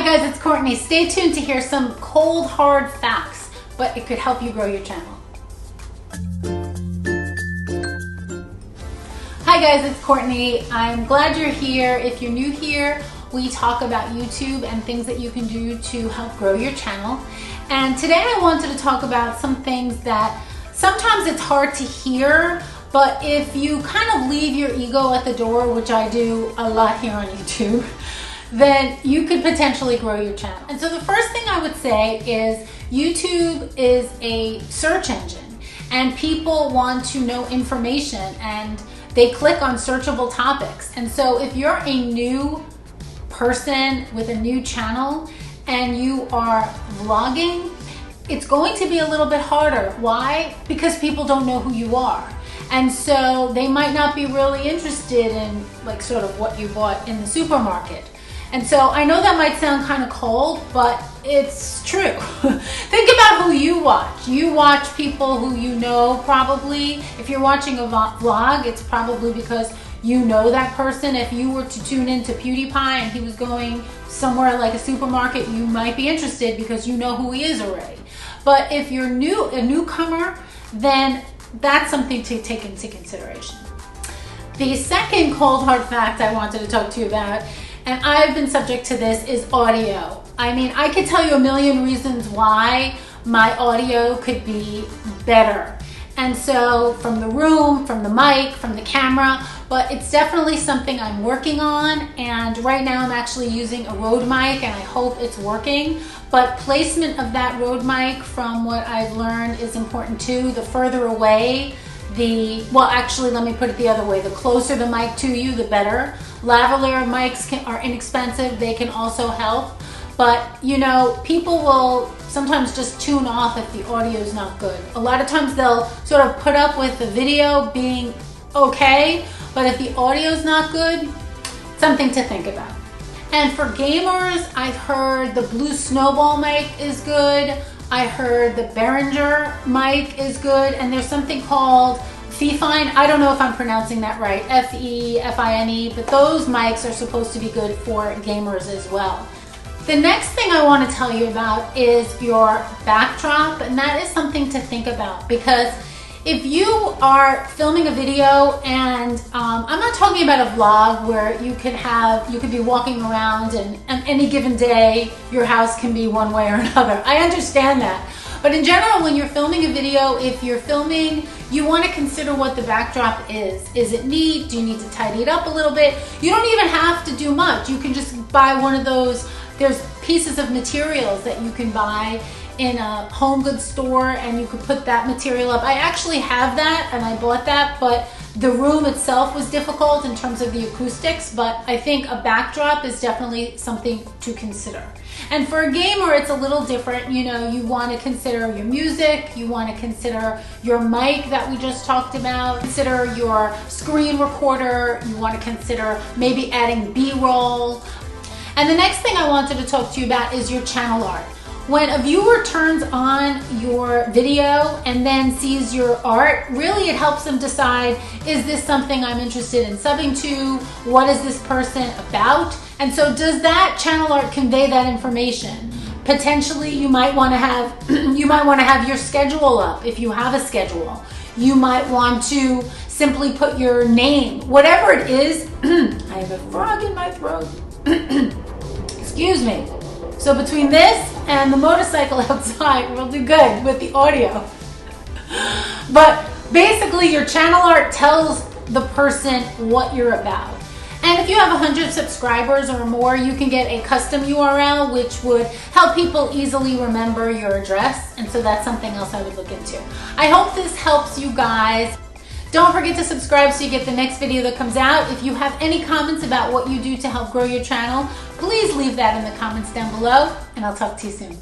guys, it's Courtney. Stay tuned to hear some cold, hard facts, but it could help you grow your channel. Hi guys, it's Courtney. I'm glad you're here. If you're new here, we talk about YouTube and things that you can do to help grow your channel. And today I wanted to talk about some things that sometimes it's hard to hear, but if you kind of leave your ego at the door, which I do a lot here on YouTube, then you could potentially grow your channel. And so the first thing I would say is YouTube is a search engine and people want to know information and they click on searchable topics. And so if you're a new person with a new channel and you are vlogging, it's going to be a little bit harder. Why? Because people don't know who you are. And so they might not be really interested in like sort of what you bought in the supermarket. And so I know that might sound kind of cold, but it's true. Think about who you watch. You watch people who you know probably. If you're watching a vlog, it's probably because you know that person. If you were to tune into PewDiePie and he was going somewhere like a supermarket, you might be interested because you know who he is already. But if you're a newcomer, then that's something to take into consideration. The second cold hard fact I wanted to talk to you about, and I've been subject to this, is audio. I mean, I could tell you a million reasons why my audio could be better. And so from the room, from the mic, from the camera, but it's definitely something I'm working on. And right now I'm actually using a Rode mic and I hope it's working. But placement of that Rode mic, from what I've learned, is important too. The further away, well, actually, let me put it the other way. The closer the mic to you, the better. Lavalier mics are inexpensive. They can also help. But, you know, people will sometimes just tune off if the audio is not good. A lot of times they'll sort of put up with the video being okay, but if the audio is not good, something to think about. And for gamers, I've heard the Blue Snowball mic is good. I heard the Behringer mic is good, and there's something called Fifine. I don't know if I'm pronouncing that right, F-E-F-I-N-E, but those mics are supposed to be good for gamers as well. The next thing I want to tell you about is your backdrop, and that is something to think about, because if you are filming a video, and I'm not talking about a vlog where you could be walking around and on any given day your house can be one way or another. I understand that. But in general, when you're filming a video, if you're filming, you want to consider what the backdrop is. Is it neat? Do you need to tidy it up a little bit? You don't even have to do much. You can just buy one of those. There's pieces of materials that you can buy in a home goods store and you could put that material up. I actually have that and I bought that, but the room itself was difficult in terms of the acoustics, but I think a backdrop is definitely something to consider. And for a gamer, it's a little different. You know, you want to consider your music, you want to consider your mic that we just talked about, consider your screen recorder, you want to consider maybe adding B-roll. And the next thing I wanted to talk to you about is your channel art. When a viewer turns on your video and then sees your art, really it helps them decide, is this something I'm interested in subbing to? What is this person about? And so does that channel art convey that information? Potentially you might want to have your schedule up if you have a schedule. You might want to simply put your name, whatever it is. I have a frog in my throat. Excuse me. So between this and the motorcycle outside, we'll do good with the audio. But basically your channel art tells the person what you're about. And if you have 100 subscribers or more, you can get a custom URL, which would help people easily remember your address. And so that's something else I would look into. I hope this helps you guys. Don't forget to subscribe so you get the next video that comes out. If you have any comments about what you do to help grow your channel, please leave that in the comments down below, and I'll talk to you soon.